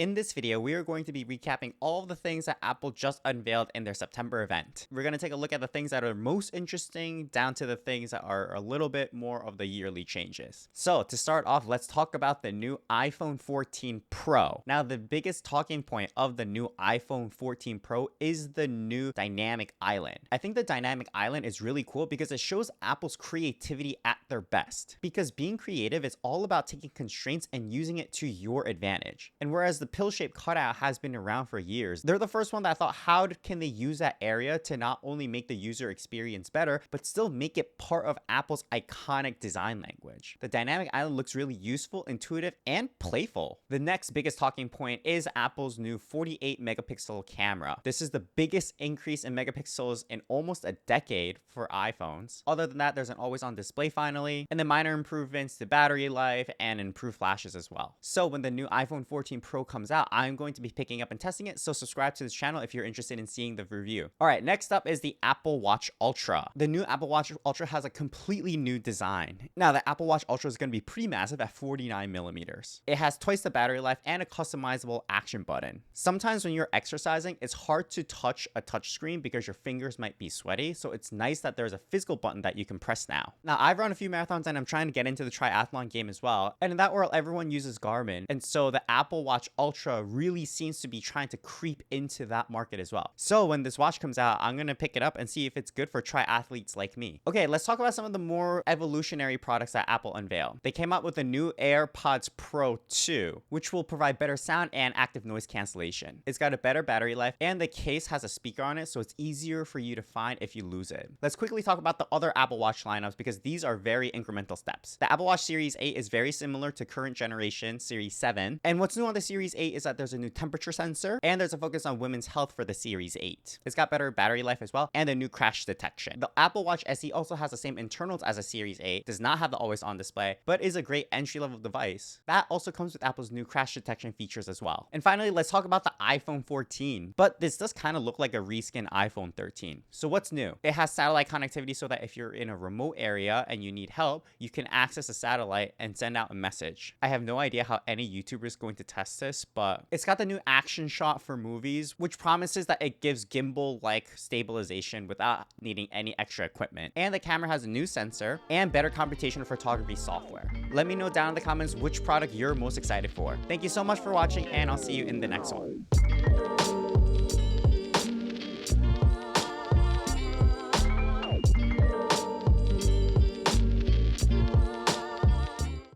In this video, we are going to be recapping all of the things that Apple just unveiled in their September event. We're going to take a look at the things that are most interesting down to the things that are a little bit more of the yearly changes. So to start off, let's talk about the new iPhone 14 Pro. Now, the biggest talking point of the new iPhone 14 Pro is the new dynamic island. I think the dynamic island is really cool because it shows Apple's creativity at their best. Because being creative is all about taking constraints and using it to your advantage. And whereas the pill-shaped cutout has been around for years, they're the first one that thought, how can they use that area to not only make the user experience better, but still make it part of Apple's iconic design language. The dynamic island looks really useful, intuitive, and playful. The next biggest talking point is Apple's new 48 megapixel camera. This is the biggest increase in megapixels in almost a decade for iPhones. Other than that, there's an always-on display finally, and then minor improvements to battery life and improved flashes as well. So when the new iPhone 14 Pro comes out, I'm going to be picking up and testing it, so subscribe to this channel if you're interested in seeing the review. All right, next up is the Apple Watch Ultra. The new Apple Watch Ultra has a completely new design. Now, the Apple Watch Ultra is going to be pretty massive at 49 millimeters. It has twice the battery life and a customizable action button. Sometimes when you're exercising, it's hard to touch a touch screen because your fingers might be sweaty, so it's nice that there's a physical button that you can press now. Now, I've run a few marathons and I'm trying to get into the triathlon game as well, and in that world, everyone uses Garmin, and so the Apple Watch Ultra really seems to be trying to creep into that market as well. So when this watch comes out, I'm gonna pick it up and see if it's good for triathletes like me. Okay, let's talk about some of the more evolutionary products that Apple unveiled. They came out with the new AirPods Pro 2, which will provide better sound and active noise cancellation. It's got a better battery life, and the case has a speaker on it, so it's easier for you to find if you lose it. Let's quickly talk about the other Apple Watch lineups because these are very incremental steps. The Apple Watch Series 8 is very similar to current generation Series 7, and what's new on the Series 8 is that there's a new temperature sensor, and there's a focus on women's health for the Series 8. It's got better battery life as well, and a new crash detection. The Apple Watch SE also has the same internals as a Series 8, does not have the always-on display, but is a great entry-level device. That also comes with Apple's new crash detection features as well. And finally, let's talk about the iPhone 14, but this does kind of look like a reskin iPhone 13. So what's new? It has satellite connectivity so that if you're in a remote area and you need help, you can access a satellite and send out a message. I have no idea how any YouTuber is going to test this, but it's got the new action shot for movies, which promises that it gives gimbal-like stabilization without needing any extra equipment. And the camera has a new sensor and better computational photography software. Let me know down in the comments which product you're most excited for. Thank you so much for watching, and I'll see you in the next one.